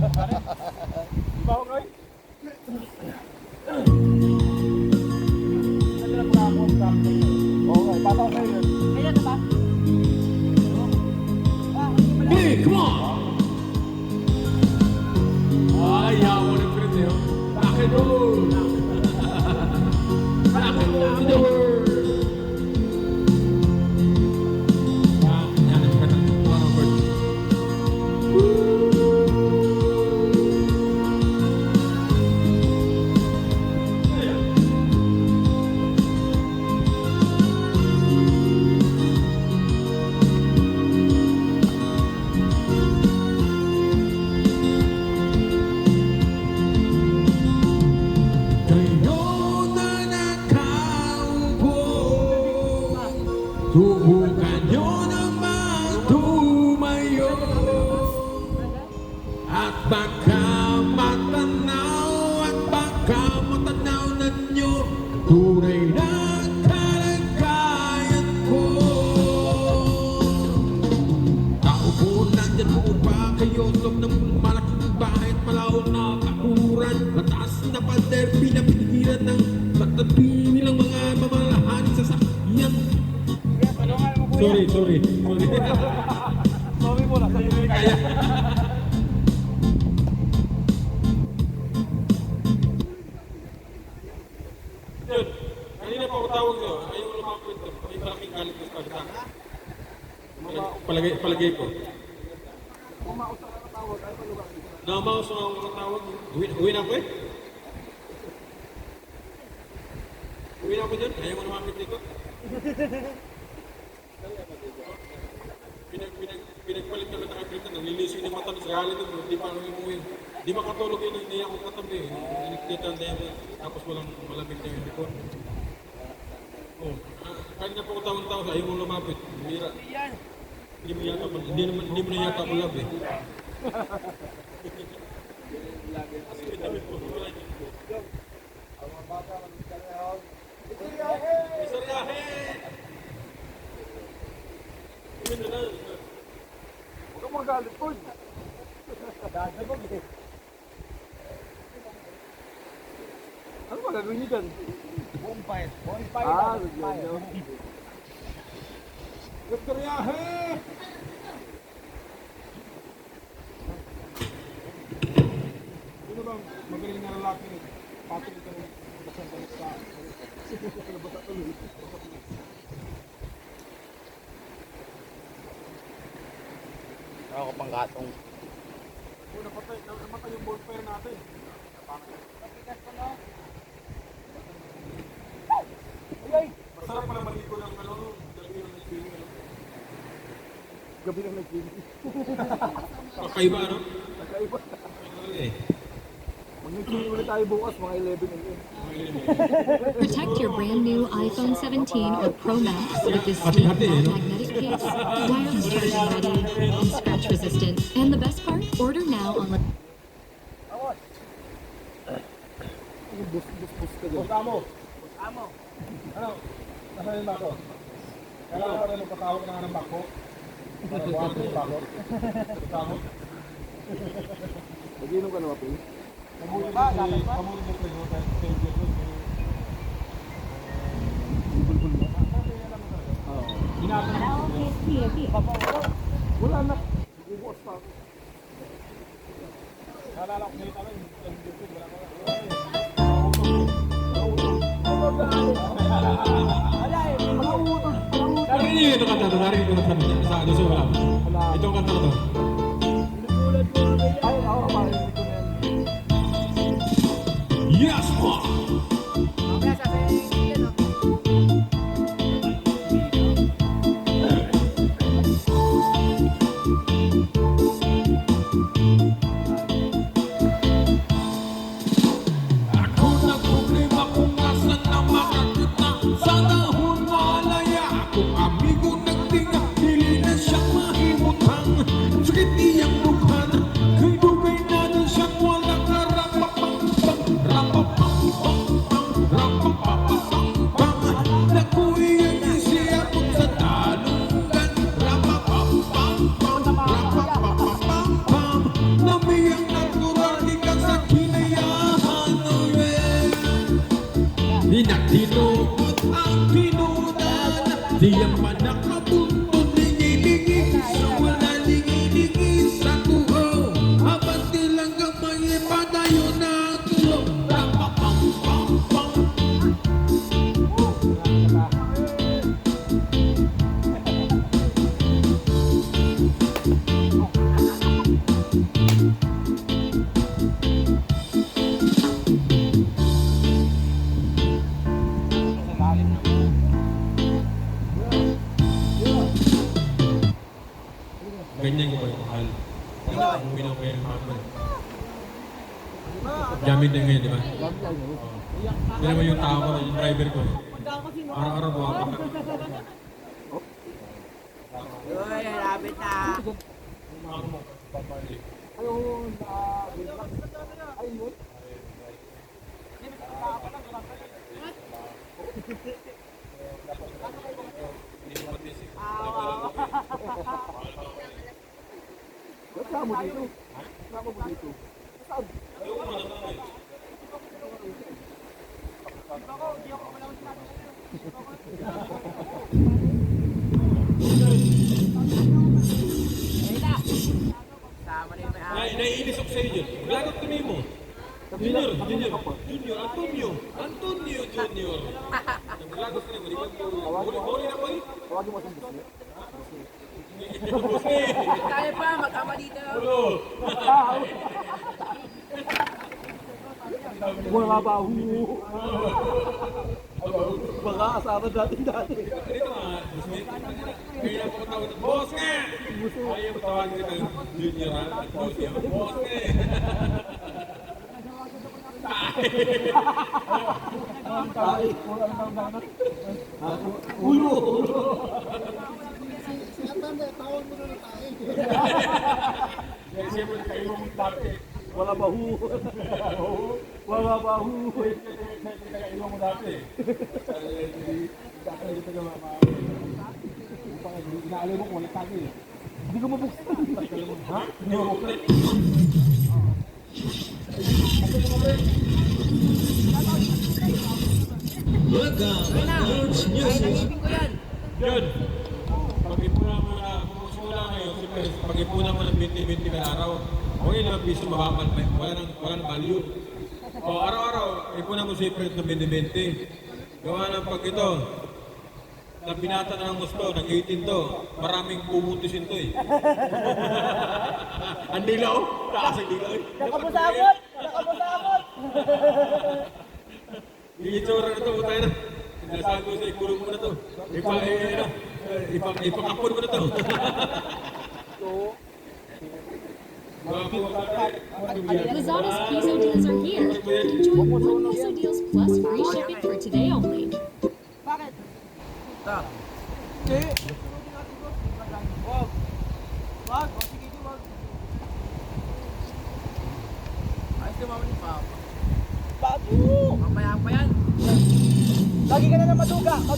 Iba ko kayo. Naglalap na ako ang sampling. Okay, patang kayo yun. Kaya na ba? Hey, come on! Ay, yawa ng friend eh. Rock and roll! Rock and roll with the world! Yan ang kata. One word. Subukan nyo naman tumayo at baka matanaw na nyo tunay na kalagayan ko. Tao po, nandyan po ba kayo? Loob ng malaking bahay at malaw na kakuran, mataas na pader, pinapitigilan ng tatabi nilang mga mamalahanin sa sakyan. Sorry. Sorry mo na. Kaya. Yun, kanina pa ako tawag nyo. Ayaw mo lumapit. May malaking galit ko sa pagkita. Palagay ko. Namaos na ako tawag. Uwi na ako eh. Uwi na ako dyan. Ayaw mo lumapit dito. Pinagpalit na nakakita, nanliliso yung mata sa galit doon, hindi pa umuwi. Di makatulog yun, hindi ako katabi. Nakikita ang dami, tapos walang malamig na yung likod. Oh, kanina po ko taon-taon, ayaw mo lumapit. Bira. Hindi mo na yata ako love eh. Kasi pinamit po, wala yun po. Ang mga bata, mag-isaryahe! Isaryahe! Ito na. Huwag kang magalit po. Dadabog eh. Ano ba gagawin niyo dyan? Bonfire. Bonfire. Isaryahe! Sino bang magaling na lalaki? Patuloy ka rin. Basang balik sa bata tuloy. Ako pang gatong. Namatay yung bonfire natin. Masarap pala maligo ng Gabi lang nag-swimming. Kakaiba ano? Nagkaiba. Eh. Mag-swimming ulit tayo bukas, mga 11 a.m. Protect your brand new iPhone 17 or Pro Max with this sleek magnetic case, wireless charging ready, and scratch resistant. And the best part, order now on Bus ka dyan. Amo. Ano? Nasaan yung bako? Kailangan pa rin magpatawag na ng bako. Para buwan yung bako. Tamo. Mag-inom ka na ba, Ping? Kamuli ba? Kamuli ba kayo? Wala na. Bubukas pa ako. Naalala ko ngayon namin. Wala ko. Narinig niyo ito kanta ito? Narinig ko na sa Lucio wala. Itong kanta na ito. Ay, ako, marinig ko na yan. Yes, ma! Ako na problema kung nasan na makakita. Sana hunalaya kung amigo nagtinga. Dili na siyang mahimutang. Sakit iyang mukha na. Kay dugay na din siyang walang rapapang. ako ngayon hapon. Gamit na ngayon, di ba? Hindi naman yung tao ko, yung driver ko. Araw-araw po ako. Uy, lapit na. Ayun, ayun. Kasama mo dito. Kasama mo dito. Saan? Sama na yung may Naiinis ako sa iyo dyan. Lagot kami mo. Junior. Antonio. Lagot ka na mo. Huli na ko eh. Tawagin mo sa business. Tayo pa, magkama dito. Mga bahu. Mga kasama dati. Dito nga, kaya na po tawag ito, boss nga! Ayaw mo tawagin ito, junior ha? Boss nga! Tayo. Ulo. Kaya siyempre kayo mong dati. Wala bahu. Wala bahu. Kayo mo dati. Inaalay mo kung wala tayo eh. Hindi ko mabuksan. Ha? Hindi mo mabuksan. Ay, nag-ibig ko yan. Yun! Pag-ipunan mo na, kumusula ngayon, siyempre, pag-ipunan mo ng 20-20 ka araw, okay naman piso mababal, wala nang value. O araw-araw, ipunan mo siyempre ng 20-20. Gawa ng pag ito, na binata na ng gusto, nag-18 to, maraming pumutusin to eh. Ang dilaw? Taas ang dilaw eh. Nakabusabot! Itsura na to, tayo na. Sinasabi ko sa ikulong mo na to. Ipakapon mo na to. Lazada's Piso deals are here. Enjoy 1 peso deals plus free shipping for today only. Bakit? Ito. Hindi. Wag. Wag. Sige, wag. Ayos naman ni Papa. Babu! Mamaya pa yan. Lagi ka na na maduga ka.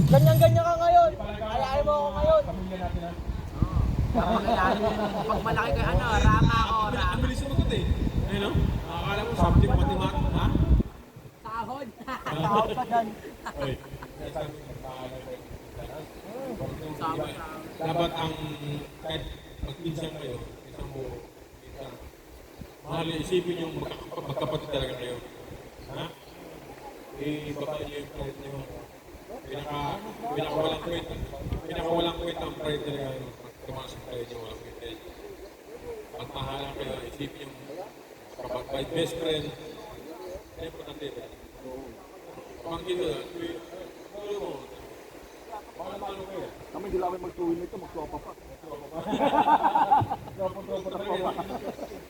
Ganyan-ganyan ka ngayon. Ayain mo ako ngayon. Pag malaki kayo, rama ako, Ang rama. bilis sumagot eh. Ayun no? Akala mo subject mathematics, ha? Sahod. Tawag ka dyan. Oy. Sahod. Dapat ang kahit magpinsan kayo, isang buo, mahal isipin yung magkapatid talaga kayo. Ha? Ibaba niyo yung pride niyo. Pinakawalang kwenta ang pride talaga. Tumaas ang pride niyo, walang kwenta. At mahalang kayo, isipin yung kapag best friend, importante ba? Pangkin mo, tuloy mo. Paano kayo? Kami hindi lang mag-tuwin nito, mag-tropa pa. Tropa pa.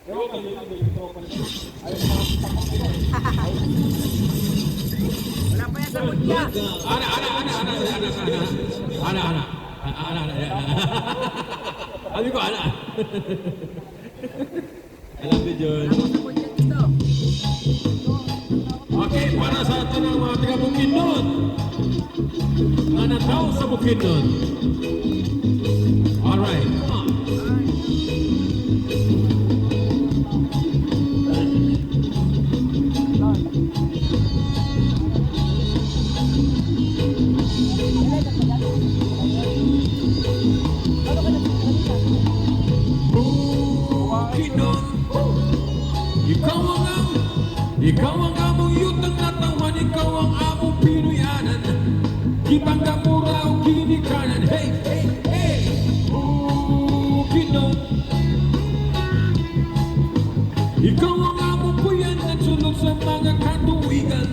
Ewan ka, tropa nito. Wala pa yan sa mutya. Ana. Sabi ko, ana. Alam niyo, John. Wala pa sa mutya dito. Okay, para sa atin ang mga taga Bukidnon. Ano daw sa Bukidnon? Alright, come on. Bukidnon, ikaw ang among yutang natawan, ikaw ang among Pinoyanan. Ibangga mura o ginikanan. Hey, hey, hey! Bukidnon, ikaw ang among puyan at sunod sa mga katuwigan.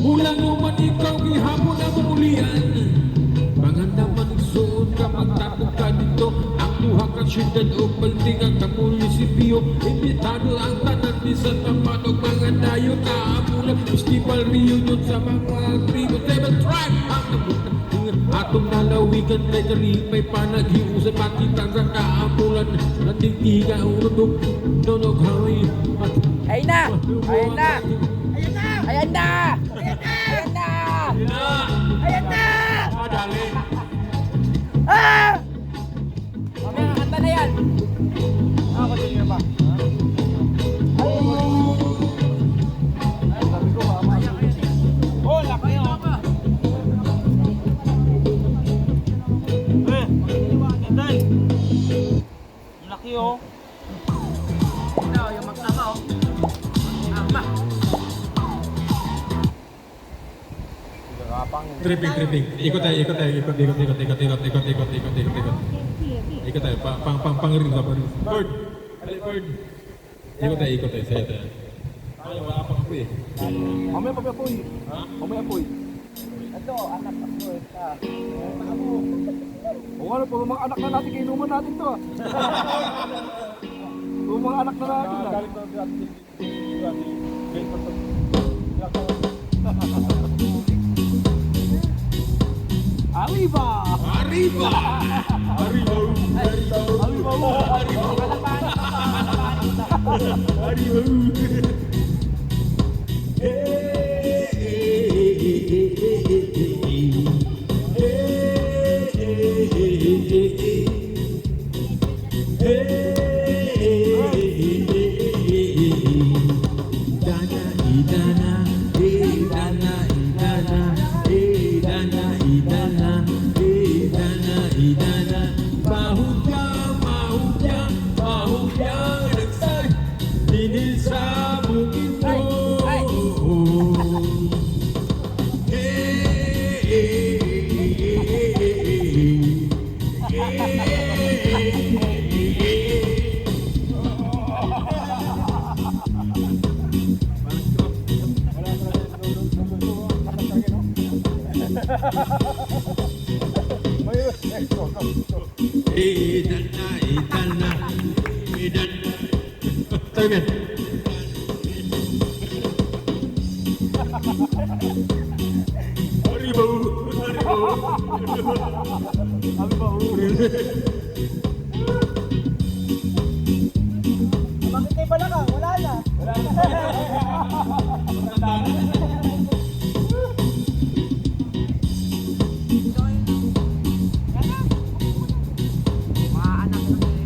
Mula naman ikaw gihapon ang mulian. Maganda man igsuon ka, magtapog ka dito. Ang duha kang syudad o paltingan ng munisipyo. Imbitado ang tanan di sa tapat o mga dayo. Kaamulan, festival reunion sa mga tribo. Seven tribe ang nabutan. Atong nalawigan kay kalipay panaghiusan matitang sa kaamulan. Natigtiga urudok, donog haway. Ayun na! Ayun na! Ayun na! Ayan na! Ayan na! Ayan na! Dali. Ah! Mamaya, kanta na yan! Continue pa. Oh, laki yun! Laki oh! Ito, yung magtama oh. Ama. Tripping. Ikot tayo. Ikot. Ikot tayo. Pang-ring ka pa rin. Bird. Bird. Ikot tayo. Saya tayo. Ay, wala pang po eh. Mamaya pag-apoy. Ha? Mamaya apoy. Ito, anak ako. O ano, puro mga anak na natin, kainuman natin to. Puro mga anak na natin. Arriba! Arriba! Tayo men. Arriba! Bakit kayo pala ka? Wala na. Mga anak na nila.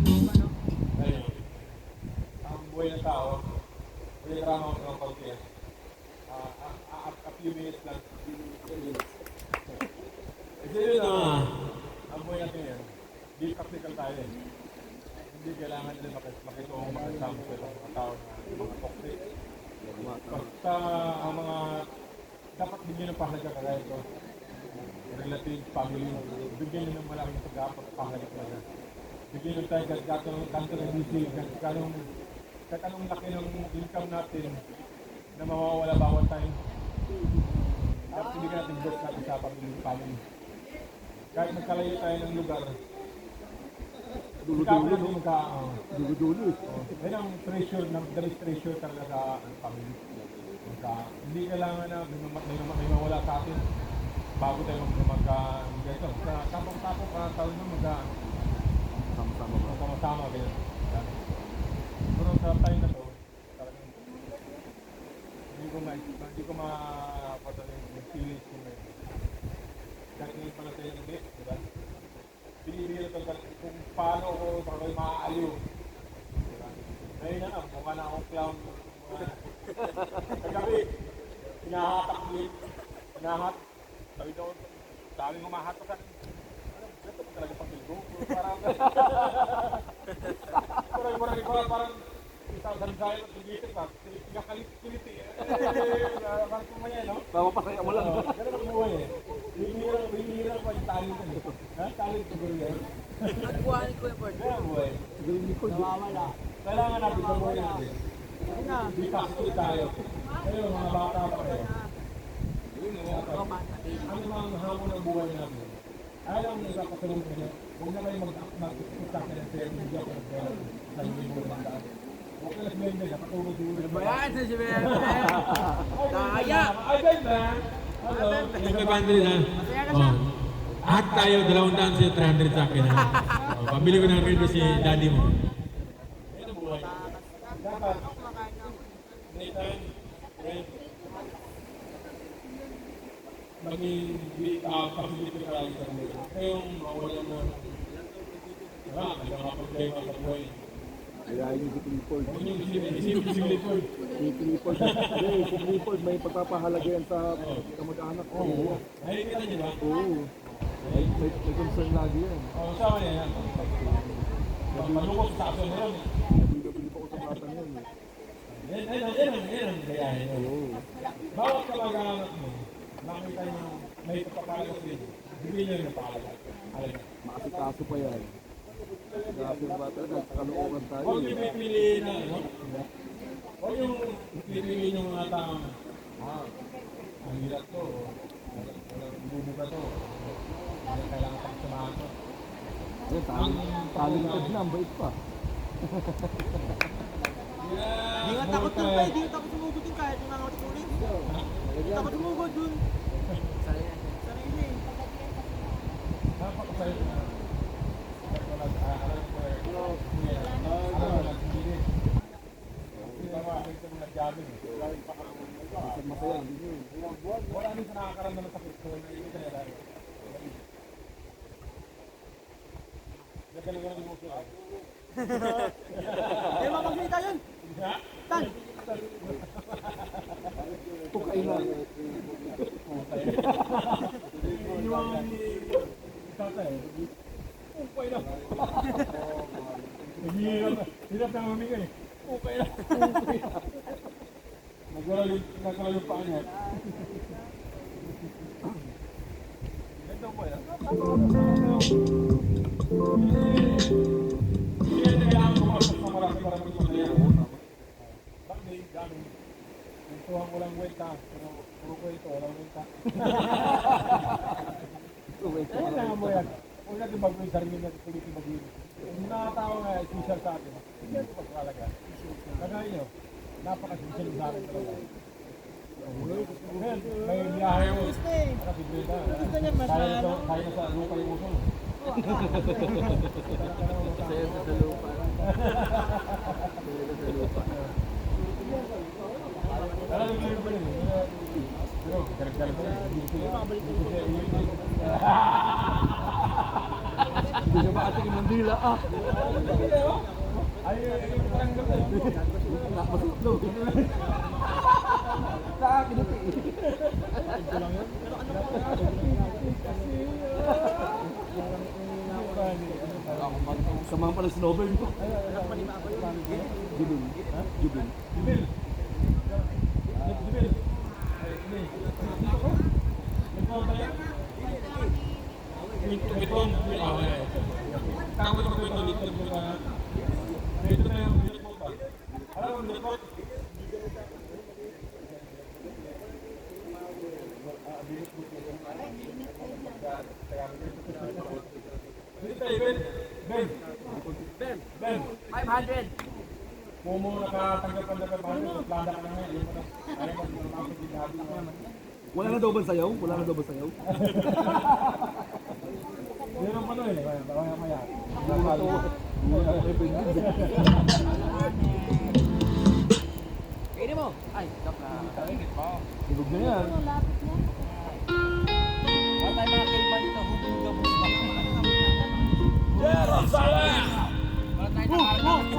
Ang buhay ng tao, may drama ko ng kaunti. A few minutes lang. Kasi yun ang buhay natin yan. Di practical tayo eh. Hindi kailangan din makitong makasama sa mga tao na mga toxic. Basta ang mga dapat bigyan ng pahalaga kagaya ito. Relative, family, bigyan nyo ng malaking pag-aapot pahalaga talaga. Bigyan nyo tayo ganto ng busy, kahit anong laki ng income natin na mawawala bawat time. Dapat bigyan natin best natin sa family. Kahit magkalayo tayo ng lugar, Dulo-dulo. dulo-dulo. Yan ang treasure, the best treasure talaga sa family. Hindi kailangan na may mawala sa atin bago tayo mag-ganito. Tapos-tapos ka tayo na sama-sama ganyan. Pero sa time na to, talagang hindi ko mapatala yung feelings ko ngayon. Kahit ngayon pala tayo ng di ba? Binibigyan ito kung paano ako kayo maaaliw. Diba? Ngayon na lang, mukha na akong clown. Kagabi, hinahatak ulit. Sabi daw, daming humahatakan. Ito pa talaga pag-bilgo. Parang isang sandayo at gigisip ka. Pinakalit-kilit eh. Parang kumaya, no? Tama pa sa'yo mo lang. Ganun ang buhay eh. Bihira pa yung talent eh. Ha? Talent siguro yan. Nagbuha ni Kuya Bird. Ganun ang buhay. Nawawala. Kailangan natin sa buhay natin. Di kasi tayo. Ngayon, mga bata pa kayo. Ano mga hamon ng buhay natin? Alam mo sa kasalong Huwag na kayo mag-sakit ng pera, hindi ako ng pera. Sa hindi mo ng daan. Okay lang si Bebe, nakatulog-tulog. Bayan sa si Bebe. Kaya. Ay, Bebe! Hello. May 500 ha? Oh. Lahat tayo, 200 siya, 300 sa akin ha? Oh, pabili ko ng relo si daddy mo. Ito buhay. Dapat. Nathan, Red. Pag-facility ka lang sa mga. Kayong mawala mo. Nagkakapag-play sa buhay. Kaya yun si Clifford. Kung yung si Clifford. Si Clifford. Hindi, si Clifford may pagpapahalaga yan sa kamag-anak ko. Oo. Nakikita niyo ba? Oo. May concern lagi yan. Oo, sama niya yan. Malungkot sa aso na yun. Bili pa ko sa bata niyan. Yan ang gayahin. Oo. Bawat kamag-anak mo, nakita niyo may pagpapahalaga sa inyo. Bigyan niyo yung pahalaga. Maasikaso pa yan. Grabe yung bata, nagkakalookan tayo. Huwag yung pipili na, no? Huwag yung pipili ng mga tao na, ang hirap to, walang bubuga to, walang kailangan pagsamahan to. Yan, talented na, ang bait pa. Di nga takot dun pa, di nga takot sumugod din kahit yung nangaw tuloy. Di takot sumugod dun. Sarili eh. Napakasaya na. Alam ko eh. Masaya, hindi yun. Wala rin sa nakakaramdam ng sakit ko na hindi ka nila. Nagkalimutan mo ko. Eh, mapagsalita yun. Tan! Pukailan. Upay na. Hirap na mamigay. Upay na. Nagkaroon yung paa niya. Ganda po yan. Hindi yan kailangan kumasok sa marami para magpapaya. Bakit? Dami. Nagtuhan ko lang wenta. Pero puro ko ito. Walang wenta. Kaya lang mo yan. Huwag natin bago yung sarili natin tuloy mag-iwi. Yung mga tao nga special sa atin, hindi natin pagkalaga. Kagaya nyo, napaka-special sa akin talaga. Ngayon, may biyahe mo. Gusto eh. Kasi Brenda, Gusto niya mas kaya ano. na sa lupa yung uso. Saya sa lupa. Alam mo yung pala eh. Pero, garag-garag ko eh. Hindi ko siya iwi. Hindi siya maating yung mandila. Ay, parang ganda eh. Masutlog. Sa akin ito eh. Samahan pala si Nobel ko. Jubil. Jubil. Jubil. Jubil. Ikaw ba yan? Ito. Tapos ako ito dito sa dito na yung dito pa. Alam mo dito? Dito tayo, Ben. Ben. 500. Kung mo nakatanggap ka na pa sa planda ka na ngayon, ayaw mo magpapit din natin naman. Wala na daw ba sayaw? Wala na daw ba sayaw? Meron pa na eh. Maya. Kainin mo. Ay, stop na. Tulog na yan. Wala tayo mga kaiban dito. Hubunga-bunga. Jerusalem! Wala tayo nakarap.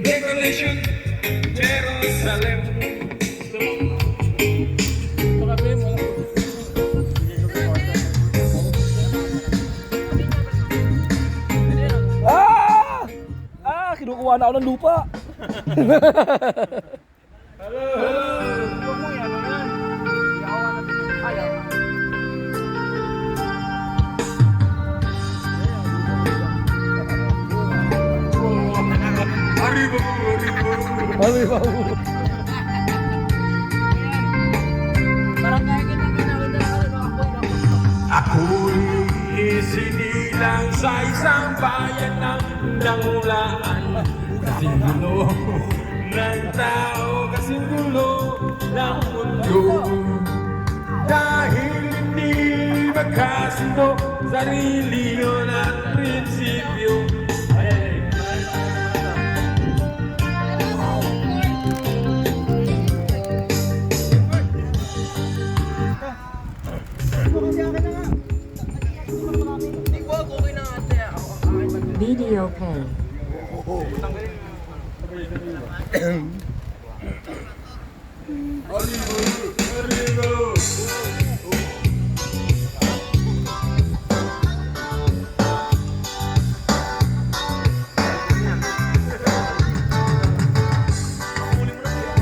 Decoration Kuha na ako ng lupa. Huwag mo yan, ano yan? Iyawa natin yung kaya. Mami, babu. Parang kaya kita ginawin na ako ng apoy na Ako'y isinilang sa isang bayan ng nangulaan. Kasing gulo ng tao, kasing gulo ng mundo. Dahil hindi magkasundo, sarili yun at prinsipyo. Hindi ko, okay na ate. Video pay.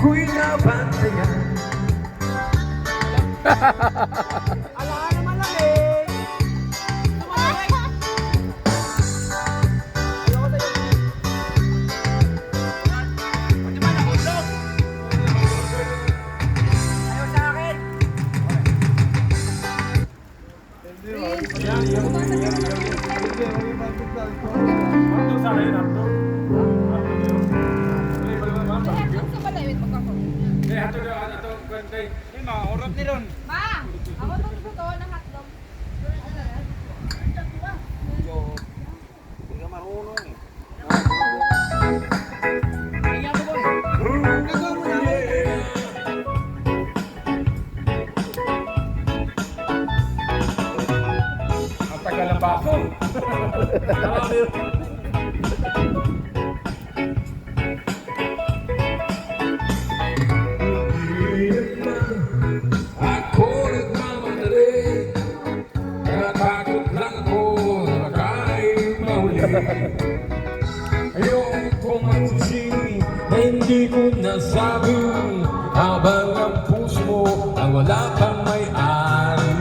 Ako'y nabantayan. Ala na malamig! Tumawag! Ayoko sa'yo. Pati ba nahulog? Ayaw sa akin! Ma, ako tong gusto ng hotdog. Hindi ka marunong eh. Kaya ko, boy. Gagawa mo na. Ang tagal ng baso. Ako nagmamadali. Natakot lang ako na makain mahuli. Ayoko magsising na hindi ko nasabi habang ang puso mo ang wala pang may-ari.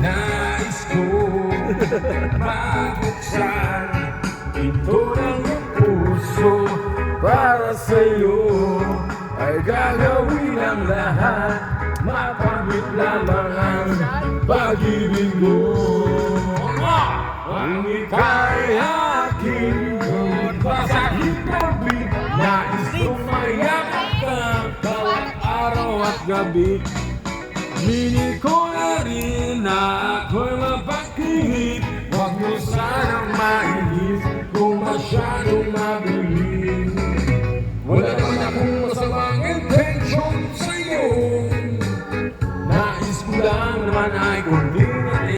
Nais ko mabuksan ito ng iyong puso para sa'yo ay gagawin ang lahat mapagit lamang ang pag-ibig mo. Ang ika'y aking pasahit ng big nais kong mayakap ka bawat araw at gabi. Mini ko na rin na ako'y mapakingit. Huwag mo sanang mainis kung masyadong mabilis. Wala